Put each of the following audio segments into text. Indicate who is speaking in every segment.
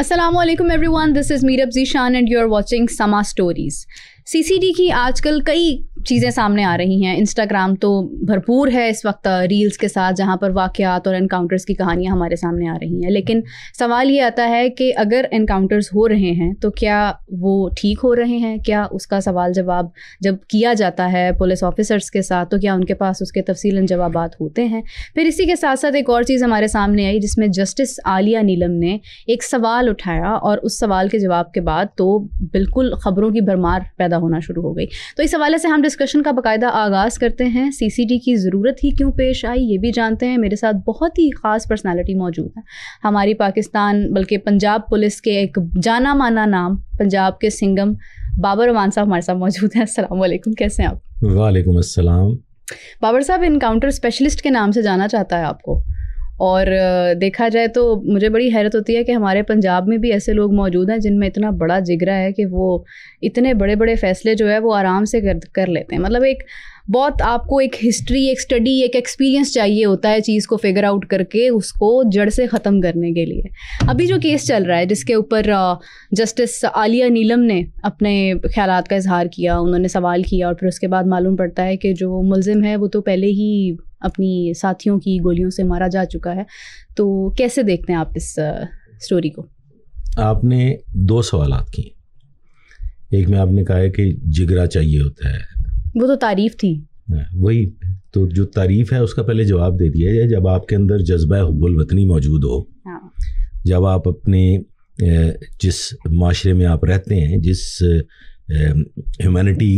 Speaker 1: السلام علیکم every one, this is Mirab Zeeshan and you are watching Samaa stories. CCD کی آج کل کئی چیزیں سامنے آ رہی ہیں. انسٹاگرام تو بھرپور ہے اس وقت ریلز کے ساتھ، جہاں پر واقعات اور انکاؤنٹرز کی کہانیاں ہمارے سامنے آ رہی ہیں. لیکن سوال یہ آتا ہے کہ اگر انکاؤنٹرز ہو رہے ہیں تو کیا وہ ٹھیک ہو رہے ہیں؟ کیا اس کا سوال جواب جب کیا جاتا ہے پولیس آفیسرز کے ساتھ تو کیا ان کے پاس اس کے تفصیلاً جوابات ہوتے ہیں؟ پھر اسی کے ساتھ ساتھ ایک اور چیز ہمارے سامنے آئی جس میں جسٹس عالیہ نیلم نے ایک سوال اٹھایا، اور اس سوال کے جواب کے بعد تو بالکل خبروں کی بھرمار پیدا ہونا شروع ہو گئی. تو اس حوالے سے ہم ڈسکشن کا باقاعدہ آغاز کرتے ہیں. CCD کی ضرورت ہی کیوں پیش آئی یہ بھی جانتے ہیں. میرے ساتھ بہت ہی خاص پرسنالٹی موجود ہے. ہماری پاکستان بلکہ پنجاب پولیس کے ایک جانا مانا نام، پنجاب کے سنگم بابر امان صاحب ہمارے ساتھ موجود ہیں. السلام علیکم، کیسے ہیں آپ؟
Speaker 2: وعلیکم السلام.
Speaker 1: بابر صاحب انکاؤنٹر اسپیشلسٹ کے نام سے جانا چاہتا ہے آپ کو، اور دیکھا جائے تو مجھے بڑی حیرت ہوتی ہے کہ ہمارے پنجاب میں بھی ایسے لوگ موجود ہیں جن میں اتنا بڑا جگرا ہے کہ وہ اتنے بڑے بڑے فیصلے جو ہے وہ آرام سے کر لیتے ہیں. مطلب ایک بہت آپ کو ایک ہسٹری، ایک اسٹڈی، ایک ایکسپیرینس چاہیے ہوتا ہے چیز کو فگر آؤٹ کر کے اس کو جڑ سے ختم کرنے کے لیے. ابھی جو کیس چل رہا ہے جس کے اوپر جسٹس عالیہ نیلم نے اپنے خیالات کا اظہار کیا، انہوں نے سوال کیا، اور پھر اس کے بعد معلوم پڑتا ہے کہ جو ملزم ہے وہ تو پہلے ہی اپنی ساتھیوں کی گولیوں سے مارا جا چکا ہے. تو کیسے دیکھتے ہیں آپ اس سٹوری کو؟
Speaker 2: آپ نے دو سوالات کیے. ایک میں آپ نے کہا ہے کہ جگرا چاہیے ہوتا ہے، وہ
Speaker 1: تو تعریف تھی.
Speaker 2: وہی تو جو تعریف ہے اس کا پہلے جواب دے دیا جائے. جب آپ کے اندر جذبہ حب الوطنی موجود ہو، جب آپ اپنے جس معاشرے میں آپ رہتے ہیں، جس ہیومینٹی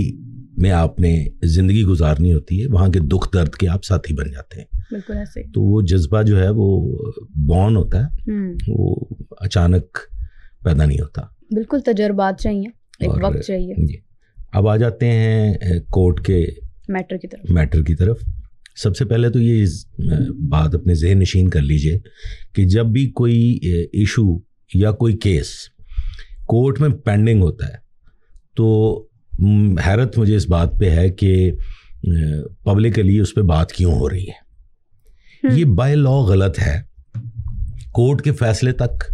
Speaker 2: میں آپ نے زندگی گزارنی ہوتی ہے، وہاں کے دکھ درد کے آپ ساتھی بن جاتے ہیں.
Speaker 1: بالکل ایسے.
Speaker 2: تو وہ جذبہ جو ہے وہ بورن ہوتا ہے، وہ اچانک پیدا نہیں ہوتا.
Speaker 1: بالکل تجربات چاہیے، ایک وقت چاہیے.
Speaker 2: جی. اب آ جاتے ہیں کورٹ کے میٹر کی طرف. سب سے پہلے تو یہ بات اپنے ذہن نشین کر لیجئے کہ جب بھی کوئی ایشو یا کوئی کیس کورٹ میں پینڈنگ ہوتا ہے تو حیرت مجھے اس بات پہ ہے کہ پبلکلی اس پہ بات کیوں ہو رہی ہے. یہ بائی لا غلط ہے. کورٹ کے فیصلے تک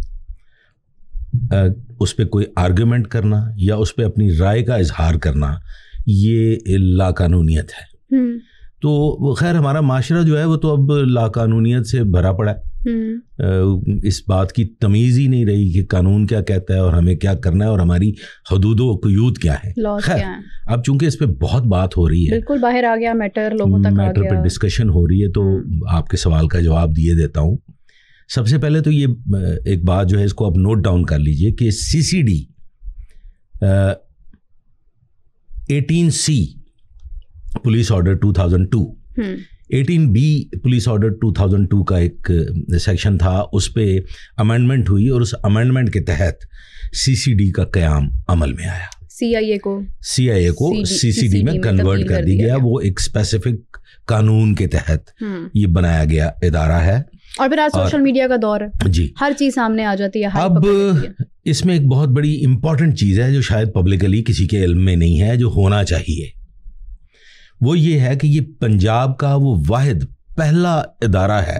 Speaker 2: اس پہ کوئی آرگومنٹ کرنا یا اس پہ اپنی رائے کا اظہار کرنا یہ لا قانونیت ہے. تو خیر ہمارا معاشرہ جو ہے وہ تو اب لا قانونیت سے بھرا پڑا ہے. اس بات کی تمیز ہی نہیں رہی کہ قانون کیا کہتا ہے اور ہمیں کیا کرنا ہے اور ہماری حدود و قیود کیا ہے. خیر اب چونکہ اس پہ بہت بات ہو رہی ہے،
Speaker 1: بالکل باہر آ گیا میٹر، لوگوں تک آ گیا،
Speaker 2: پہ ڈسکشن ہو رہی ہے، تو آپ کے سوال کا جواب دیے دیتا ہوں. سب سے پہلے تو یہ ایک بات جو ہے اس کو آپ نوٹ ڈاؤن کر لیجئے کہ CCD 18C police order 2002، 18B police order 2002 کا ایک سیکشن تھا، اس پہ امینڈمنٹ ہوئی اور اس امینڈمنٹ کے تحت CCD کا قیام عمل میں آیا. CIA کو CCD میں کنورٹ کر دی گیا. وہ ایک اسپیسیفک قانون کے تحت یہ بنایا گیا ادارہ ہے.
Speaker 1: اور پھر آج سوشل میڈیا کا دور ہے، جی ہر چیز سامنے آ جاتی ہے.
Speaker 2: اب اس میں ایک بہت بڑی امپورٹنٹ چیز ہے جو شاید پبلکلی کسی کے علم میں نہیں ہے، جو ہونا چاہیے. وہ یہ ہے کہ یہ پنجاب کا وہ واحد پہلا ادارہ ہے،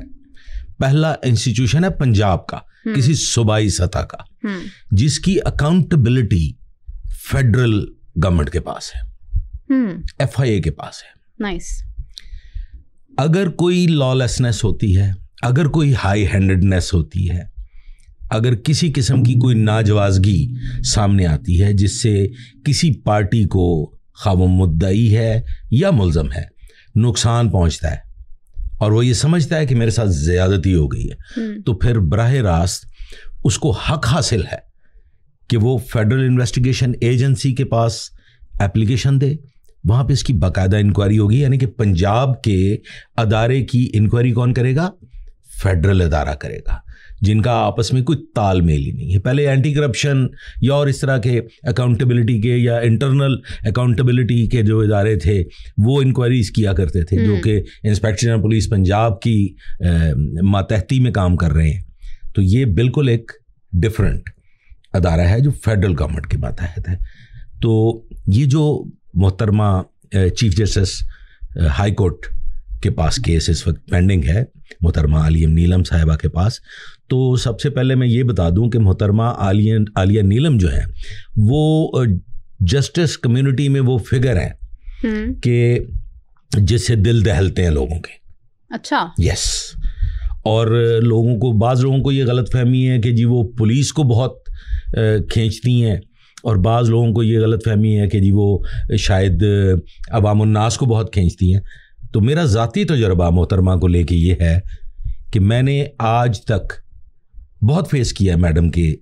Speaker 2: پہلا انسٹیٹیوشن ہے پنجاب کا، کسی صوبائی سطح کا، جس کی اکاؤنٹیبلٹی فیڈرل گورنمنٹ کے پاس ہے، FIA کے پاس ہے.
Speaker 1: نائس.
Speaker 2: اگر کوئی لا لیسنس ہوتی ہے، اگر کوئی ہائی ہینڈڈنیس ہوتی ہے، اگر کسی قسم کی کوئی ناجوازگی سامنے آتی ہے جس سے کسی پارٹی کو، خواہ وہ مدعی ہے یا ملزم ہے، نقصان پہنچتا ہے اور وہ یہ سمجھتا ہے کہ میرے ساتھ زیادتی ہو گئی ہے، تو پھر براہ راست اس کو حق حاصل ہے کہ وہ فیڈرل انویسٹیگیشن ایجنسی کے پاس اپلیکیشن دے. وہاں پہ اس کی باقاعدہ انکوائری ہوگی. یعنی کہ پنجاب کے ادارے کی انکوائری کون کرے گا؟ فیڈرل ادارہ کرے گا، جن کا آپس میں کوئی تال میل ہی نہیں ہے. پہلے اینٹی کرپشن یا اور اس طرح کے اکاؤنٹیبلٹی کے یا انٹرنل اکاؤنٹیبلٹی کے جو ادارے تھے وہ انکوائریز کیا کرتے تھے، جو کہ انسپیکشن پولیس پنجاب کی ماتحتی میں کام کر رہے ہیں. تو یہ بالکل ایک ڈفرینٹ ادارہ ہے جو فیڈرل گورنمنٹ کے ماتحت ہے. تو یہ جو محترمہ چیف جسٹس ہائی کورٹ کے پاس کیس اس وقت پینڈنگ ہے، محترمہ عالیہ نیلم صاحبہ کے پاس، تو سب سے پہلے میں یہ بتا دوں کہ محترمہ عالیہ نیلم جو ہیں وہ جسٹس کمیونٹی میں وہ فگر ہیں کہ جس سے دل دہلتے ہیں لوگوں کے.
Speaker 1: اچھا.
Speaker 2: یس. اور بعض لوگوں کو یہ غلط فہمی ہے کہ جی وہ پولیس کو بہت کھینچتی ہیں, اور بعض لوگوں کو یہ غلط فہمی ہے کہ جی وہ شاید عوام الناس کو بہت کھینچتی ہیں. تو میرا ذاتی تجربہ محترمہ کو لے کے یہ ہے کہ میں نے آج تک بہت فیس کیا ہے میڈم کے,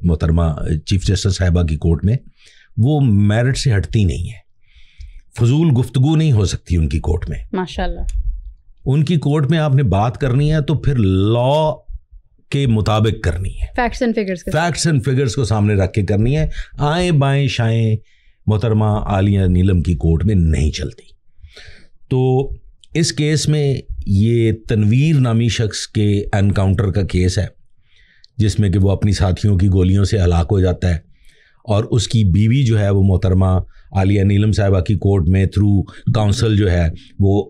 Speaker 2: محترمہ چیف جسٹس صاحبہ کی کورٹ میں. وہ میرٹ سے ہٹتی نہیں ہے, فضول گفتگو نہیں ہو سکتی ان کی کورٹ میں.
Speaker 1: ماشاءاللہ.
Speaker 2: ان کی کورٹ میں آپ نے بات کرنی ہے تو پھر لا کے مطابق کرنی ہے, فیکٹس اینڈ فگرز کو سامنے رکھ کے کرنی ہے. آئیں بائیں شائیں محترمہ عالیہ نیلم کی کورٹ میں نہیں چلتی. تو اس کیس میں یہ تنویر نامی شخص کے انکاؤنٹر کا کیس ہے, جس میں کہ وہ اپنی ساتھیوں کی گولیوں سے ہلاک ہو جاتا ہے, اور اس کی بیوی جو ہے وہ محترمہ عالیہ نیلم صاحبہ کی کورٹ میں تھرو کاؤنسل جو ہے وہ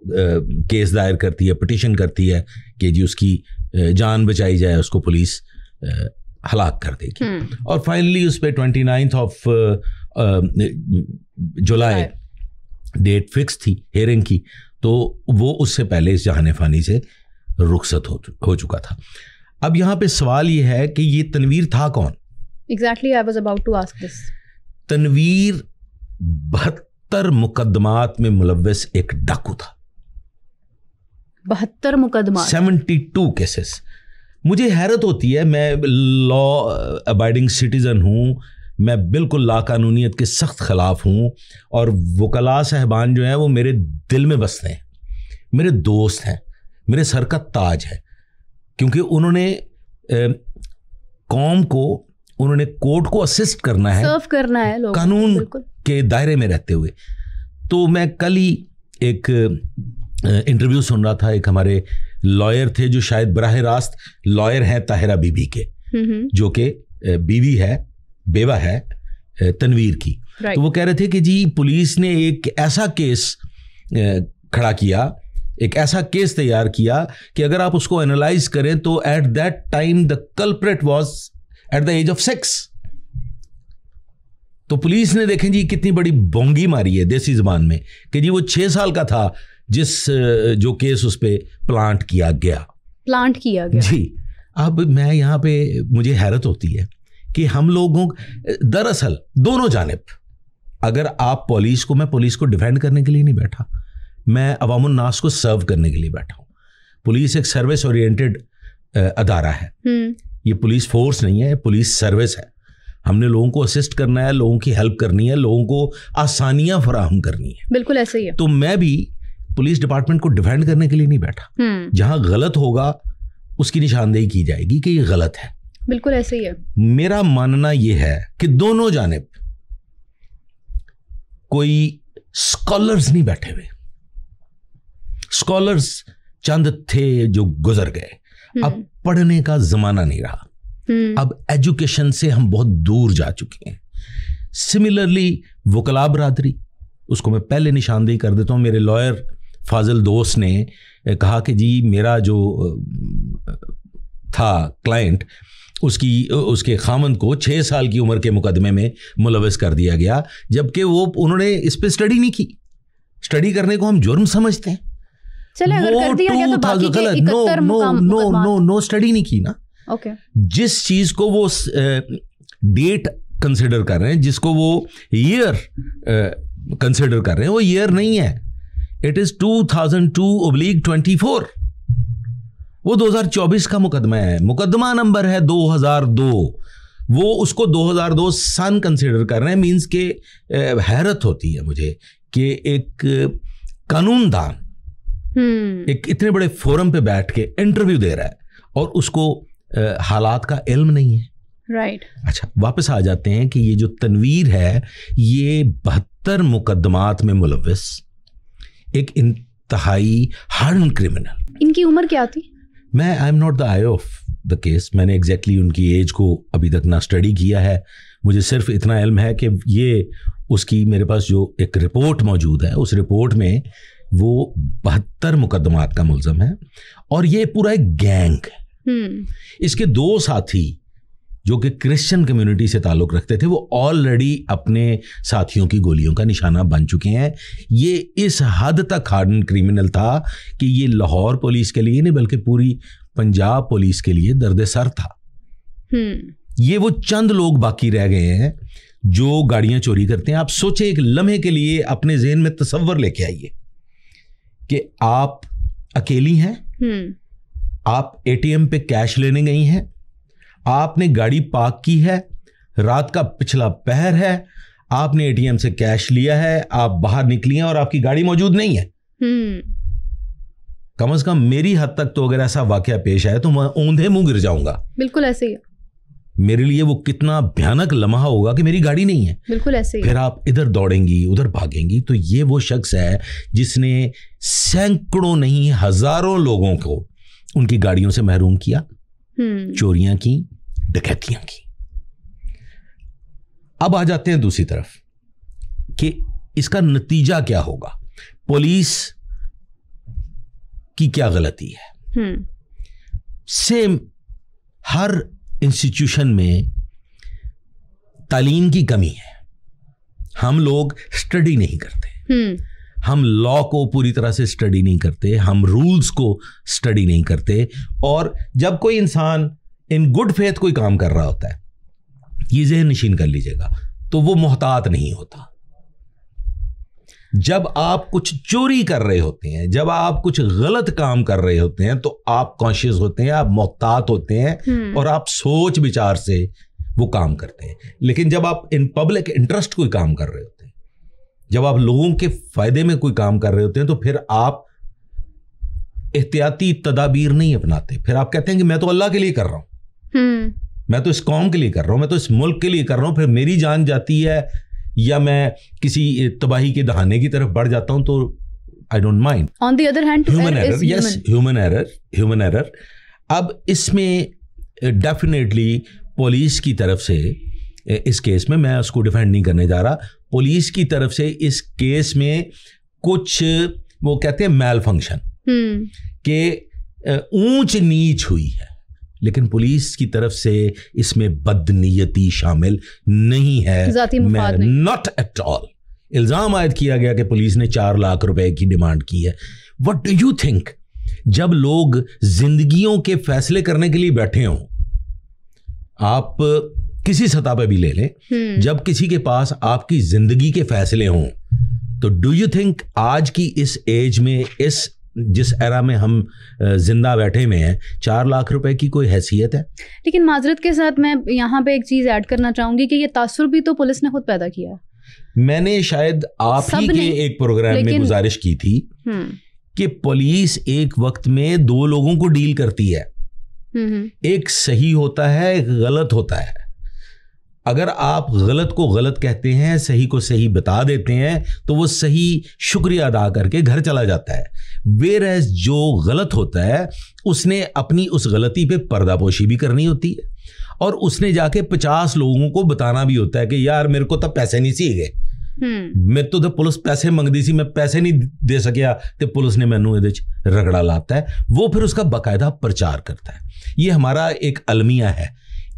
Speaker 2: کیس دائر کرتی ہے, پٹیشن کرتی ہے کہ جی اس کی جان بچائی جائے, اس کو پولیس ہلاک کر دے گی. اور فائنلی اس پہ 29 جولائی ڈیٹ فکس تھی ہیئرنگ کی, تو وہ اس سے پہلے اس جہان فانی سے رخصت ہو چکا تھا. اب یہاں پہ سوال یہ ہے کہ یہ تنویر تھا کون؟
Speaker 1: Exactly, I was about to ask this.
Speaker 2: Tanveer 72 مقدمات میں ملوث ایک ڈاکو تھا.
Speaker 1: 72 مقدمات,
Speaker 2: 72 کیسز. مجھے حیرت ہوتی ہے, میں لا ابائڈنگ سٹیزن ہوں, میں بالکل لا قانونیت کے سخت خلاف ہوں, اور وکلاء صاحبان جو ہیں وہ میرے دل میں بستے ہیں, میرے دوست ہیں, میرے سر کا تاج ہے, کیونکہ انہوں نے قوم کو, انہوں نے کورٹ کو اسسٹ کرنا ہے,
Speaker 1: سرو کرنا ہے
Speaker 2: قانون کے دائرے میں رہتے ہوئے. تو میں کل ہی ایک انٹرویو سن رہا تھا, ایک ہمارے لائر تھے جو شاید براہ راست لائر ہیں طاہرہ بی بی کے, جو کہ بیوی ہے, بیوہ ہے تنویر کی. تو وہ کہہ رہے تھے کہ جی پولیس نے ایک ایسا کیس کھڑا کیا, ایک ایسا کیس تیار کیا کہ اگر آپ اس کو انالائز کریں تو at that time the culprit was at the age of 6. تو پولیس نے دیکھیں جی کتنی بڑی بونگی ماری ہے دیسی زبان میں کہ جی وہ 6 سال کا تھا جو کیس اس پہ پلانٹ کیا گیا. جی. اب میں یہاں پہ مجھے حیرت ہوتی ہے کہ ہم لوگوں دراصل دونوں جانب, اگر آپ پولیس کو, میں پولیس کو ڈیفینڈ کرنے کے لیے نہیں بیٹھا, میں عوام الناس کو سرو کرنے کے لیے بیٹھا ہوں. پولیس ایک سروس اورینٹڈ ادارہ ہے, یہ پولیس فورس نہیں ہے, پولیس سروس ہے. ہم نے لوگوں کو اسسٹ کرنا ہے, لوگوں کی ہیلپ کرنی ہے, لوگوں کو آسانیاں فراہم کرنی ہے.
Speaker 1: بالکل ایسے ہی ہے.
Speaker 2: تو میں بھی پولیس ڈپارٹمنٹ کو ڈیفینڈ کرنے کے لیے نہیں بیٹھا. جہاں غلط ہوگا اس کی نشاندہی کی جائے گی کہ یہ غلط ہے.
Speaker 1: بالکل ایسے ہی ہے.
Speaker 2: میرا ماننا یہ ہے کہ دونوں جانب کوئی اسکالرز نہیں بیٹھے ہوئے. اسکالرز چند تھے جو گزر گئے, اب پڑھنے کا زمانہ نہیں رہا, اب ایجوکیشن سے ہم بہت دور جا چکے ہیں. سملرلی وکلاء برادری, اس کو میں پہلے نشاندہی کر دیتا ہوں. میرے لائر فاضل دوست نے کہا کہ جی میرا جو تھا کلائنٹ, اس کے خامند کو 6 سال کی عمر کے مقدمے میں ملوث کر دیا گیا, جبکہ انہوں نے اس پہ اسٹڈی نہیں کی. اسٹڈی کرنے کو ہم جرم سمجھتے ہیں.
Speaker 1: چلے اگر کر دیا گیا تو باقی کے 71
Speaker 2: نو اسٹڈی نہیں کی نا. جس چیز کو وہ ڈیٹ کنسیڈر کر رہے ہیں, جس کو وہ ایئر کنسیڈر کر رہے ہیں, وہ ایئر نہیں ہے. It is 2002/24. وہ 2024 کا مقدمہ ہے, مقدمہ نمبر ہے 2002. وہ اس کو 2002 سن کنسیڈر کر رہے ہیں. مینس کہ حیرت ہوتی ہے مجھے کہ ایک قانون دان ایک اتنے بڑے فورم پہ بیٹھ کے انٹرویو دے رہا ہے اور اس کو حالات کا علم نہیں ہے.
Speaker 1: رائٹ.
Speaker 2: اچھا, واپس آ جاتے ہیں کہ یہ جو تنویر ہے یہ 72 مقدمات میں ملوث ایک انتہائی ہارڈن کرمنل.
Speaker 1: ان کی عمر کیا تھی؟
Speaker 2: میں I am not the I of the case. میں نے ایگزیکٹلی ان کی ایج کو ابھی تک نہ اسٹڈی کیا ہے. مجھے صرف اتنا علم ہے کہ یہ اس کی میرے پاس جو ایک رپورٹ موجود ہے, اس رپورٹ میں وہ 72 مقدمات کا ملزم ہے, اور یہ پورا ایک گینگ ہے. اس کے 2 ساتھی جو کہ کرسچن کمیونٹی سے تعلق رکھتے تھے وہ آلریڈی اپنے ساتھیوں کی گولیوں کا نشانہ بن چکے ہیں. یہ اس حد تک ہارڈن کرمنل تھا کہ یہ لاہور پولیس کے لیے نہیں بلکہ پوری پنجاب پولیس کے لیے درد سر تھا. یہ وہ چند لوگ باقی رہ گئے ہیں جو گاڑیاں چوری کرتے ہیں. آپ سوچیں ایک لمحے کے لیے اپنے ذہن میں تصور لے کے آئیے کہ آپ اکیلی ہیں, آپ اے ٹی ایم پہ کیش لینے گئی ہیں, آپ نے گاڑی پارک کی ہے, رات کا پچھلا پہر ہے, آپ نے اے ٹی ایم سے کیش لیا ہے, آپ باہر نکلی ہیں اور آپ کی گاڑی موجود نہیں ہے. کم از کم میری حد تک تو اگر ایسا واقعہ پیش آئے تو میں اوندھے منہ گر جاؤں گا.
Speaker 1: بالکل ایسے ہی ہے.
Speaker 2: میرے لیے وہ کتنا بھیانک لمحہ ہوگا کہ میری گاڑی نہیں ہے.
Speaker 1: بالکل ایسے ہی.
Speaker 2: پھر آپ ادھر دوڑیں گی ادھر بھاگیں گی. تو یہ وہ شخص ہے جس نے سینکڑوں نہیں ہزاروں لوگوں کو ان کی گاڑیوں سے محروم کیا, چوریاں کی, ڈکیتیاں کی. اب آ جاتے ہیں دوسری طرف کہ اس کا نتیجہ کیا ہوگا, پولیس کی کیا غلطی ہے. سیم ہر انسٹیٹیوشن میں تعلیم کی کمی ہے. ہم لوگ اسٹڈی نہیں کرتے, ہم لا کو پوری طرح سے اسٹڈی نہیں کرتے, ہم رولز کو اسٹڈی نہیں کرتے. اور جب کوئی انسان ان گڈ فیتھ کوئی کام کر رہا ہوتا ہے, یہ ذہن نشین کر لیجیے گا, تو وہ محتاط نہیں ہوتا. جب آپ کچھ چوری کر رہے ہوتے ہیں, جب آپ کچھ غلط کام کر رہے ہوتے ہیں تو آپ کانشیس ہوتے ہیں, آپ محتاط ہوتے ہیں اور آپ سوچ بچار سے وہ کام کرتے ہیں. لیکن جب آپ ان پبلک انٹرسٹ کوئی کام کر رہے ہوتے ہیں, جب آپ لوگوں کے فائدے میں کوئی کام کر رہے ہوتے ہیں, تو پھر آپ احتیاطی تدابیر نہیں اپناتے. پھر آپ کہتے ہیں کہ میں تو اللہ کے لیے کر رہا ہوں, میں تو اس قوم کے لیے کر رہا ہوں, میں تو اس ملک کے لیے کر رہا ہوں. پھر میری جان جاتی ہے یا میں کسی تباہی کے دہانے کی طرف بڑھ جاتا ہوں تو I don't mind.
Speaker 1: On the other hand
Speaker 2: human error, yes human error. اب اس میں ڈیفینیٹلی پولیس کی طرف سے اس کیس میں اس کو ڈیفینڈ نہیں کرنے جا رہا, پولیس کی طرف سے اس کیس میں کچھ وہ کہتے ہیں میل فنکشن کہ اونچ نیچ ہوئی ہے, لیکن پولیس کی طرف سے اس میں بدنیتی شامل نہیں ہے, ناٹ ایٹ آل. الزام عائد کیا گیا کہ پولیس نے 4 لاکھ روپے کی ڈیمانڈ کی ہے. وٹ ڈو یو تھنک, جب لوگ زندگیوں کے فیصلے کرنے کے لیے بیٹھے ہوں, آپ کسی سطح پہ بھی لے لیں, جب کسی کے پاس آپ کی زندگی کے فیصلے ہوں, تو ڈو یو تھنک آج کی اس ایج میں, اس جس ایرا میں ہم زندہ بیٹھے میں ہیں, 4 لاکھ روپے کی کوئی حیثیت ہے؟
Speaker 1: لیکن معذرت کے ساتھ میں یہاں پہ ایک چیز ایڈ کرنا چاہوں گی کہ یہ تاثر بھی تو پولیس نے خود پیدا کیا.
Speaker 2: میں نے شاید آپ ہی کے ایک پروگرام میں گزارش کی تھی کہ پولیس ایک وقت میں 2 لوگوں کو ڈیل کرتی ہے, ایک صحیح ہوتا ہے ایک غلط ہوتا ہے. اگر آپ غلط کو غلط کہتے ہیں, صحیح کو صحیح بتا دیتے ہیں, تو وہ صحیح شکریہ ادا کر کے گھر چلا جاتا ہے. ویئر ایز جو غلط ہوتا ہے اس نے اپنی اس غلطی پہ پردہ پوشی بھی کرنی ہوتی ہے, اور اس نے جا کے 50 لوگوں کو بتانا بھی ہوتا ہے کہ یار میرے کو تو پیسے نہیں سی گئے, میں تو پولیس پیسے منگتی سی, میں پیسے نہیں دے سکیا تو پولیس نے مینوں یہ رگڑا لاتا ہے. وہ پھر اس کا باقاعدہ پرچار کرتا ہے. یہ ہمارا ایک المیہ ہے.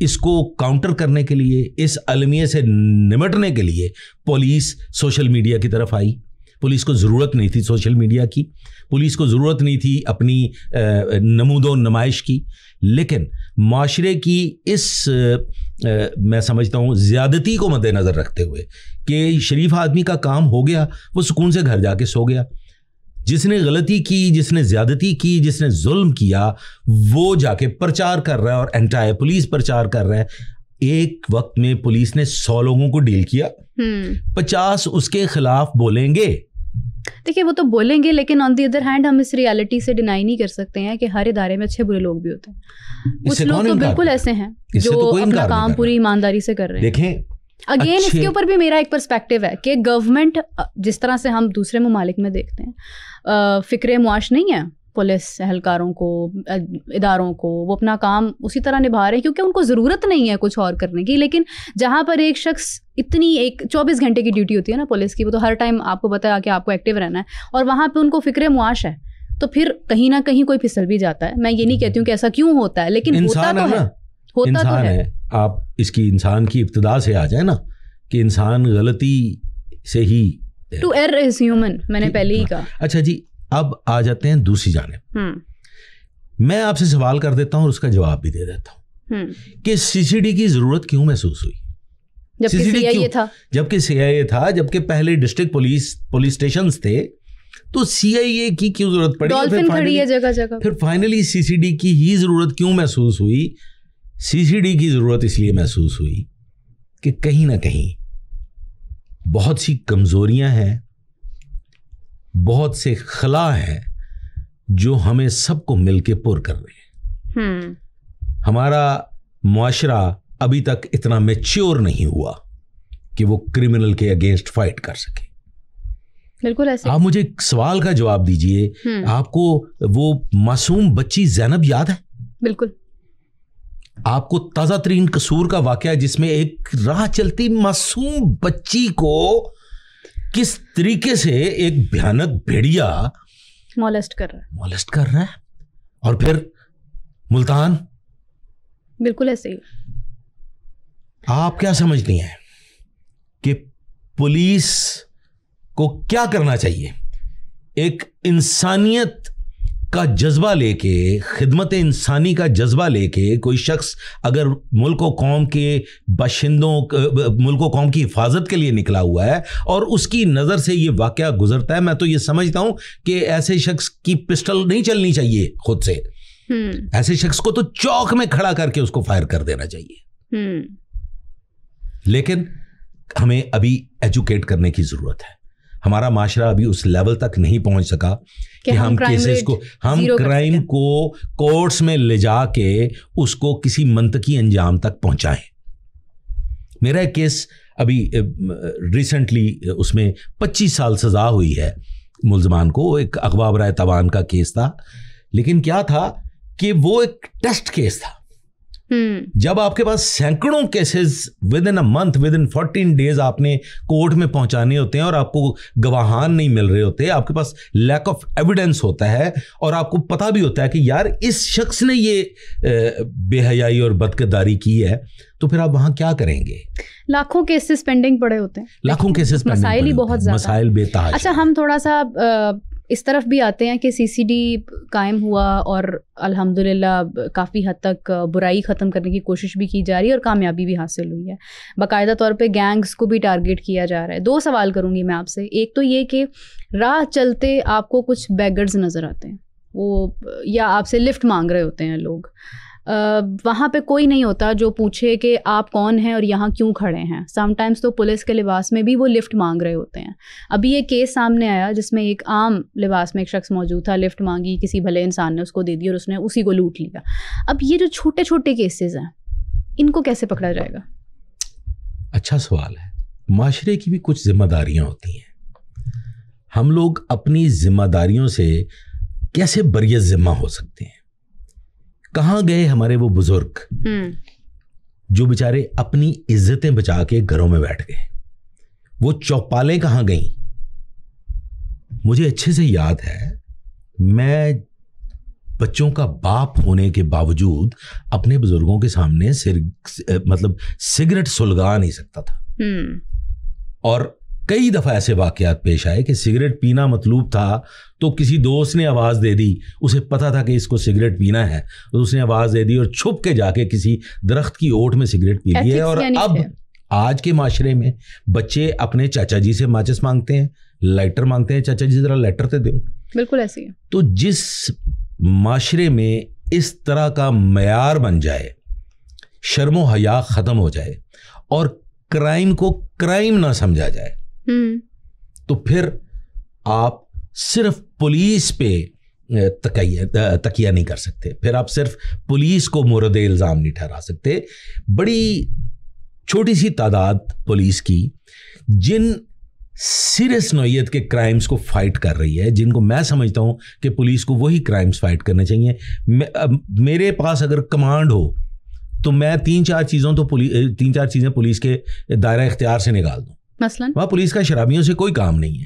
Speaker 2: اس کو کاؤنٹر کرنے کے لیے, اس المیے سے نمٹنے کے لیے پولیس سوشل میڈیا کی طرف آئی. پولیس کو ضرورت نہیں تھی سوشل میڈیا کی, پولیس کو ضرورت نہیں تھی اپنی نمود و نمائش کی, لیکن معاشرے کی اس میں سمجھتا ہوں زیادتی کو مد نظر رکھتے ہوئے کہ شریف آدمی کا کام ہو گیا, وہ سکون سے گھر جا کے سو گیا. جس نے غلطی کی, جس نے زیادتی کی, جس نے ظلم کیا, وہ جا کے پرچار کر رہا ہے اور انٹائر پولیس پرچار کر رہا ہے. ایک وقت میں پولیس نے 100 لوگوں کو ڈیل کیا, 50 اس کے خلاف بولیں گے.
Speaker 1: دیکھیے وہ تو بولیں گے, لیکن آن دی ادر ہینڈ ہم اس ریالٹی سے ڈینائی نہیں کر سکتے ہیں کہ ہر ادارے میں اچھے برے لوگ بھی ہوتے ہیں. کچھ لوگ تو بالکل ایسے ہیں جو اپنا کام پوری ایمانداری سے کر رہے ہیں.
Speaker 2: دیکھیں
Speaker 1: اگین اس کے اوپر بھی میرا ایک پرسپیکٹیو ہے کہ گورنمنٹ جس طرح سے ہم دوسرے ممالک میں دیکھتے ہیں, فکر معاش نہیں ہے پولیس اہلکاروں کو, اداروں کو, وہ اپنا کام اسی طرح نبھا رہے ہیں کیونکہ ان کو ضرورت نہیں ہے کچھ اور کرنے کی. لیکن جہاں پر ایک شخص اتنی ایک 24 گھنٹے کی ڈیوٹی ہوتی ہے نا پولیس کی, وہ تو ہر ٹائم آپ کو پتا ہے کہ آپ کو ایکٹیو رہنا ہے, اور وہاں پہ ان کو فکر معاش ہے, تو پھر کہیں نہ کہیں کوئی پھسل بھی جاتا ہے. میں یہ نہیں کہتی ہوں کہ ایسا کیوں ہوتا ہے, لیکن ہوتا تو ہے, ہوتا تو ہے.
Speaker 2: آپ اس کی انسان کی ابتدا سے آ جائیں نا کہ انسان غلطی سے ہی,
Speaker 1: ٹو ایرر از ہیومن, میں نے پہلے ہی کہا.
Speaker 2: اچھا جی, اب آ جاتے ہیں دوسری جانب. میں آپ سے سوال کر دیتا ہوں اور اس کا جواب بھی دے دیتا ہوں کہ سی سی ڈی کی ضرورت کیوں محسوس ہوئی
Speaker 1: جبکہ سی آئی اے تھا,
Speaker 2: جبکہ سی آئی اے تھا, جبکہ پہلے ڈسٹرکٹ پولیس اسٹیشنز تھے, تو سی آئی اے کی کیوں ضرورت پڑی؟
Speaker 1: ڈالفن کھڑی ہے جگہ جگہ.
Speaker 2: پھر فائنلی سی سی ڈی کی ہی ضرورت کیوں محسوس ہوئی؟ سی سی ڈی کی ضرورت اس لیے محسوس ہوئی کہ کہیں نہ کہیں بہت سی کمزوریاں ہیں, بہت سے خلا ہیں جو ہمیں سب کو مل کے پر کر رہے ہیں. ہمارا معاشرہ ابھی تک اتنا میچور نہیں ہوا کہ وہ کرمنل کے اگینسٹ فائٹ کر سکے.
Speaker 1: بالکل ایسے.
Speaker 2: آپ مجھے ایک سوال کا جواب دیجئے, آپ کو وہ معصوم بچی زینب یاد ہے؟
Speaker 1: بالکل.
Speaker 2: آپ کو تازہ ترین قصور کا واقعہ جس میں ایک راہ چلتی معصوم بچی کو کس طریقے سے ایک بھیانک بھیڑیا
Speaker 1: مولسٹ کر رہا ہے,
Speaker 2: اور پھر ملتان.
Speaker 1: بالکل ایسے ہی.
Speaker 2: آپ کیا سمجھتی ہیں کہ پولیس کو کیا کرنا چاہیے؟ ایک انسانیت کا جذبہ لے کے, خدمت انسانی کا جذبہ لے کے کوئی شخص اگر ملک و قوم کے باشندوں, ملک و قوم کی حفاظت کے لیے نکلا ہوا ہے اور اس کی نظر سے یہ واقعہ گزرتا ہے, میں تو یہ سمجھتا ہوں کہ ایسے شخص کی پسٹل نہیں چلنی چاہیے خود سے. ایسے شخص کو تو چوک میں کھڑا کر کے اس کو فائر کر دینا چاہیے. لیکن ہمیں ابھی ایجوکیٹ کرنے کی ضرورت ہے. ہمارا معاشرہ ابھی اس لیول تک نہیں پہنچ سکا کہ ہم کیسز کو, ہم کرائم کو کورٹس میں لے جا کے اس کو کسی منطقی انجام تک پہنچائیں. میرا ایک کیس ابھی ریسنٹلی, اس میں 25 سال سزا ہوئی ہے ملزمان کو, ایک اغوا برائے تاوان کا کیس تھا. لیکن کیا تھا کہ وہ ایک ٹیسٹ کیس تھا. جب آپ کے پاس سینکڑوں cases with in a month, with in 14 days آپ نے کورٹ میں پہنچانے ہوتے ہیں اور آپ کو گواہان نہیں مل رہے ہوتے, آپ کے پاس لیک آف ایویڈنس ہوتا ہے, اور آپ کو پتا بھی ہوتا ہے کہ یار اس شخص نے یہ بے حیائی اور بدکرداری کی ہے, تو پھر آپ وہاں کیا کریں گے؟
Speaker 1: لاکھوں کیسز پینڈنگ پڑے ہوتے ہیں,
Speaker 2: لاکھوں کیسز,
Speaker 1: مسائل ہی بہت زیادہ,
Speaker 2: مسائل بے تحاشا.
Speaker 1: اچھا, ہم تھوڑا سا اس طرف بھی آتے ہیں کہ سی سی ڈی قائم ہوا اور الحمدللہ کافی حد تک برائی ختم کرنے کی کوشش بھی کی جا رہی ہے اور کامیابی بھی حاصل ہوئی ہے. باقاعدہ طور پہ گینگز کو بھی ٹارگیٹ کیا جا رہا ہے. 2 سوال کروں گی میں آپ سے. ایک تو یہ کہ راہ چلتے آپ کو کچھ بیگرز نظر آتے ہیں, وہ یا آپ سے لفٹ مانگ رہے ہوتے ہیں لوگ, وہاں پہ کوئی نہیں ہوتا جو پوچھے کہ آپ کون ہیں اور یہاں کیوں کھڑے ہیں. سم ٹائمز تو پولیس کے لباس میں بھی وہ لفٹ مانگ رہے ہوتے ہیں. ابھی یہ کیس سامنے آیا جس میں ایک عام لباس میں ایک شخص موجود تھا, لفٹ مانگی, کسی بھلے انسان نے اس کو دے دی اور اس نے اسی کو لوٹ لیا. اب یہ جو چھوٹے چھوٹے کیسز ہیں, ان کو کیسے پکڑا جائے گا؟
Speaker 2: اچھا سوال ہے. معاشرے کی بھی کچھ ذمہ داریاں ہوتی ہیں. ہم لوگ اپنی ذمہ داریوں سے کیسے بری ذمہ ہو سکتے ہیں؟ کہاں گئے ہمارے وہ بزرگ جو بیچارے اپنی عزتیں بچا کے گھروں میں بیٹھ گئے؟ وہ چوپالیں کہاں گئیں؟ مجھے اچھے سے یاد ہے, میں بچوں کا باپ ہونے کے باوجود اپنے بزرگوں کے سامنے مطلب سگریٹ سلگا نہیں سکتا تھا. اور کئی دفعہ ایسے واقعات پیش آئے کہ سگریٹ پینا مطلوب تھا تو کسی دوست نے آواز دے دی, اسے پتا تھا کہ اس کو سگریٹ پینا ہے, تو اس نے آواز دے دی اور چھپ کے جا کے کسی درخت کی اوٹ میں سگریٹ پی لی ہے. اور اب آج کے معاشرے میں بچے اپنے چاچا جی سے ماچس مانگتے ہیں, لائٹر مانگتے ہیں, چاچا جی ذرا لائٹر تے دو.
Speaker 1: بالکل ایسے ہی.
Speaker 2: تو جس معاشرے میں اس طرح کا معیار بن جائے, شرم و حیا ختم ہو جائے اور کرائم کو کرائم نہ سمجھا جائے, تو پھر آپ صرف پولیس پہ تکیہ نہیں کر سکتے, پھر آپ صرف پولیس کو مورد الزام نہیں ٹھہرا سکتے. بڑی چھوٹی سی تعداد پولیس کی جن سیریس نوعیت کے کرائمز کو فائٹ کر رہی ہے, جن کو میں سمجھتا ہوں کہ پولیس کو وہی کرائمز فائٹ کرنے چاہیے. میرے پاس اگر کمانڈ ہو تو میں 3-4 چیزیں پولیس کے دائرہ اختیار سے نکال دوں.
Speaker 1: مثلاً
Speaker 2: وہاں پولیس کا شرابیوں سے کوئی کام نہیں ہے,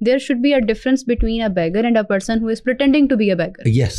Speaker 1: there should be a difference between a beggar and a person who is pretending to be a beggar.
Speaker 2: Yes,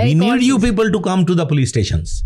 Speaker 2: We need you people to come to the police stations.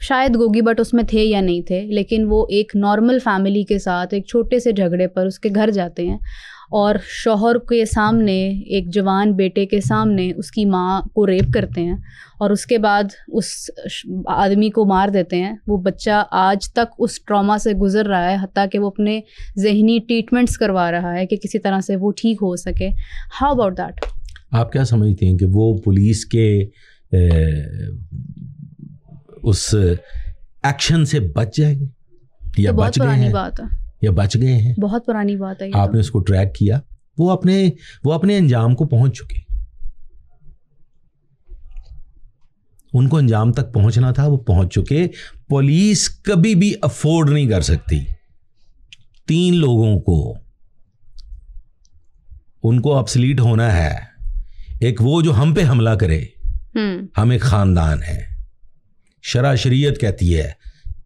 Speaker 1: شاید گوگی بٹ اس میں تھے یا نہیں تھے، لیکن وہ ایک نارمل فیملی کے ساتھ ایک چھوٹے سے جھگڑے پر اس کے گھر جاتے ہیں اور شوہر کے سامنے، ایک جوان بیٹے کے سامنے اس کی ماں کو ریپ کرتے ہیں اور اس کے بعد اس آدمی کو مار دیتے ہیں. وہ بچہ آج تک اس ٹراما سے گزر رہا ہے، حتیٰ کہ وہ اپنے ذہنی ٹریٹمنٹس کروا رہا ہے کہ کسی طرح سے وہ ٹھیک ہو سکے. How about that?
Speaker 2: آپ کیا سمجھتے ہیں کہ وہ پولیس کے اس ایکشن سے بچ جائیں گے یا بچ گئے ہیں؟
Speaker 1: بات ہے،
Speaker 2: یا بچ گئے ہیں؟
Speaker 1: بہت پرانی بات ہے.
Speaker 2: آپ نے اس کو ٹریک کیا، وہ اپنے انجام کو پہنچ چکے. ان کو انجام تک پہنچنا تھا، وہ پہنچ چکے. پولیس کبھی بھی افورڈ نہیں کر سکتی 3 لوگوں کو. ان کو ابسلیٹ ہونا ہے. ایک وہ جو ہم پہ حملہ کرے، ہم ایک خاندان ہے. شرع شریعت کہتی ہے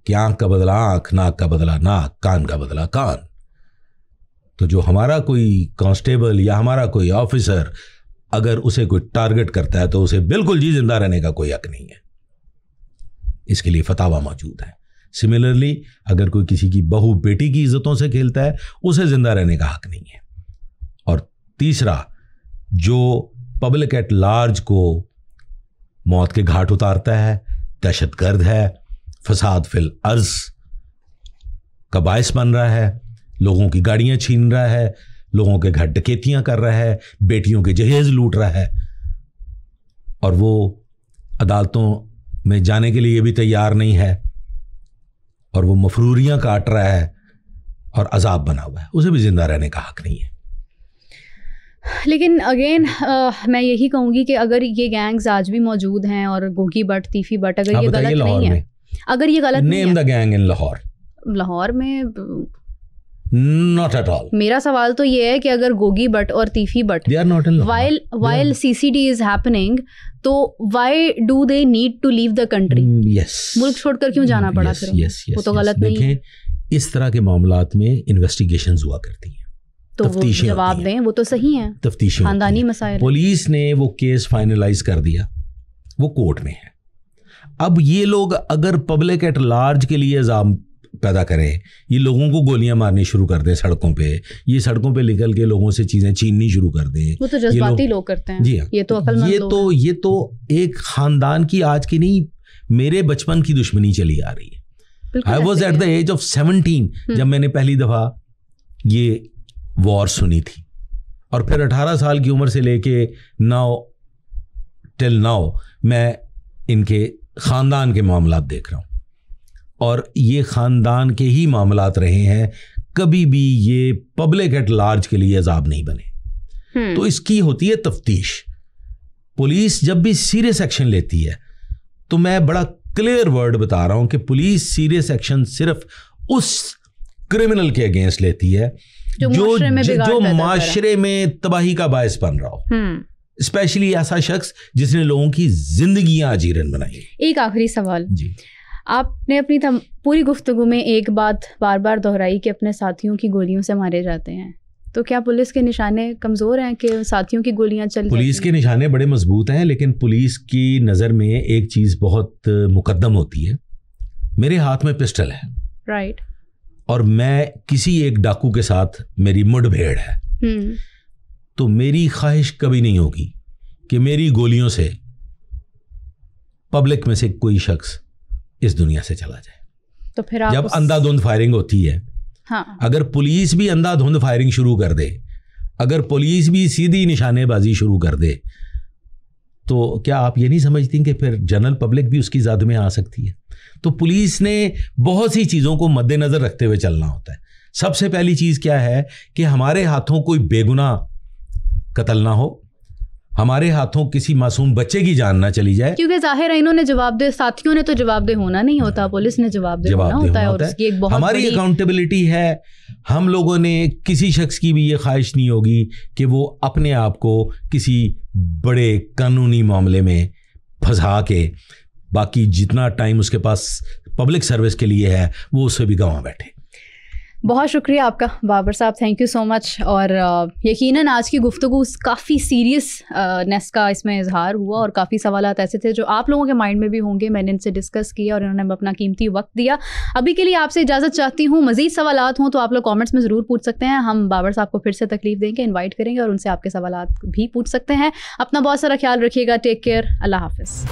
Speaker 2: کہ آنکھ کا بدلہ آنکھ، ناک کا بدلہ ناک، کان کا بدلہ کان. تو جو ہمارا کوئی کانسٹیبل یا ہمارا کوئی آفیسر اگر اسے کوئی ٹارگٹ کرتا ہے تو اسے بالکل جی زندہ رہنے کا کوئی حق نہیں ہے. اس کے لیے فتاوی موجود ہے. سملرلی اگر کوئی کسی کی بہو بیٹی کی عزتوں سے کھیلتا ہے، اسے زندہ رہنے کا حق نہیں ہے. اور تیسرا، جو پبلک ایٹ لارج کو موت کے گھاٹ اتارتا ہے، دہشت گرد ہے، فساد فی الارض کا باعث بن رہا ہے، لوگوں کی گاڑیاں چھین رہا ہے، لوگوں کے گھر ڈکیتیاں کر رہا ہے، بیٹیوں کے جہیز لوٹ رہا ہے، اور وہ عدالتوں میں جانے کے لیے بھی تیار نہیں ہے، اور وہ مفروریاں کاٹ رہا ہے اور عذاب بنا ہوا ہے، اسے بھی زندہ رہنے کا حق نہیں ہے.
Speaker 1: لیکن اگین میں یہی کہوں گی کہ اگر یہ گینگز آج بھی موجود ہیں اور گوگی بٹ، تیفی بٹ، اگر یہ غلط نہیں ہے، اگر یہ غلط نہیں ہے،
Speaker 2: نیم دا گینگ ان لاہور.
Speaker 1: لاہور میں
Speaker 2: not at all.
Speaker 1: میرا سوال تو یہ ہے کہ اگر گوگی بٹ اور تیفی but
Speaker 2: they are not in Lahore.
Speaker 1: while CCD is happening تو why do they need to leave the country?
Speaker 2: yes.
Speaker 1: ملک چھوڑ کر کیوں جانا پڑا پھر؟ وہ تو غلط نہیں ہے.
Speaker 2: دیکھیں، اس طرح کے معاملات میں انویسٹیگیشنز ہوا کرتی ہیں،
Speaker 1: تو وہ جواب دیں، وہ تو صحیح ہیں،
Speaker 2: تفتیشیں،
Speaker 1: خاندانی مسائل.
Speaker 2: پولیس نے وہ کیس فائنلائز کر دیا، وہ کورٹ میں ہے. اب یہ لوگ اگر پبلک ایٹ لارج کے لیے عذاب پیدا کریں، یہ لوگوں کو گولیاں مارنی شروع کر دیں سڑکوں پہ، یہ سڑکوں پہ نکل کے لوگوں سے چیزیں چھیننی شروع کر دیں،
Speaker 1: وہ تو جذباتی لوگ کرتے ہیں.
Speaker 2: جی ہاں،
Speaker 1: یہ تو عقل مند لوگ ہیں.
Speaker 2: یہ تو ایک خاندان کی آج کی نہیں، میرے بچپن کی دشمنی چلی آ رہی ہے. I was at the age of 17 جب میں نے پہلی دفعہ یہ وار سنی تھی، اور پھر 18 سال کی عمر سے لے کے ٹل ناؤ میں ان کے خاندان کے معاملات دیکھ رہا ہوں، اور یہ خاندان کے ہی معاملات رہے ہیں. کبھی بھی یہ پبلک ایٹ لارج کے لیے عذاب نہیں بنے. تو اس کی ہوتی ہے تفتیش. پولیس جب بھی سیریس ایکشن لیتی ہے، تو میں بڑا کلیئر ورڈ بتا رہا ہوں کہ پولیس سیریس ایکشن صرف اس کرمنل کے اگینسٹ لیتی ہے جو معاشرے میں تباہی کا باعث بن رہا ہو، اسپیشلی ایسا شخص جس نے لوگوں کی زندگیاں اجیرن بنائی. ایک
Speaker 1: آخری سوال.
Speaker 2: جی،
Speaker 1: آپ نے اپنی پوری گفتگو میں ایک بات بار بار دہرائی کہ اپنے ساتھیوں کی گولیوں سے مارے جاتے ہیں. تو کیا پولیس کے نشانے کمزور ہیں کہ ساتھیوں کی گولیاں چل؟
Speaker 2: پولیس کے نشانے بڑے مضبوط ہیں، لیکن پولیس کی نظر میں ایک چیز بہت مقدم ہوتی ہے. میرے ہاتھ میں پسٹل ہے،
Speaker 1: رائٹ،
Speaker 2: اور میں کسی ایک ڈاکو کے ساتھ میری مڈ بھیڑ ہے، تو میری خواہش کبھی نہیں ہوگی کہ میری گولیوں سے پبلک میں سے کوئی شخص اس دنیا سے چلا جائے.
Speaker 1: تو پھر
Speaker 2: جب اندھا دھند فائرنگ ہوتی ہے، اگر پولیس بھی اندھا دھند فائرنگ شروع کر دے، اگر پولیس بھی سیدھی نشانے بازی شروع کر دے، تو کیا آپ یہ نہیں سمجھتی کہ پھر جنرل پبلک بھی اس کی زد میں آ سکتی ہے؟ تو پولیس نے بہت سی چیزوں کو مد نظر رکھتے ہوئے چلنا ہوتا ہے. سب سے پہلی چیز کیا ہے کہ ہمارے ہاتھوں کوئی بے گناہ قتل نہ ہو، ہمارے ہاتھوں کسی معصوم بچے کی جان نہ چلی جائے، کیونکہ
Speaker 1: ظاہر ہے انہوں نے جواب دہ، ساتھیوں نے تو جواب دہ ہونا نہیں ہوتا، پولیس نے جواب دہ ہونا ہوتا ہے، اور اس کی ایک بہت
Speaker 2: ہماری اکاؤنٹیبلٹی ہے. ہم لوگوں نے کسی شخص کی بھی یہ خواہش نہیں ہوگی کہ وہ اپنے آپ کو کسی بڑے قانونی معاملے میں پھنسا کے باقی جتنا ٹائم اس کے پاس پبلک سروس کے لیے ہے وہ اسے بھی گنوا بیٹھے.
Speaker 1: بہت شکریہ آپ کا بابر صاحب, تھینک یو سو مچ. اور یقیناً آج کی گفتگو کافی سیریسنیس کا اس میں اظہار ہوا, اور کافی سوالات ایسے تھے جو آپ لوگوں کے مائنڈ میں بھی ہوں گے. میں نے ان سے ڈسکس کیا اور انہوں نے اپنا قیمتی وقت دیا. ابھی کے لیے آپ سے اجازت چاہتی ہوں. مزید سوالات ہوں تو آپ لوگ کامنٹس میں ضرور پوچھ سکتے ہیں. ہم بابر صاحب کو پھر سے تکلیف دیں گے, انوائٹ کریں گے اور ان سے آپ کے سوالات بھی پوچھ سکتے ہیں. اپنا بہت سارا خیال رکھیے گا. Take care. اللہ حافظ.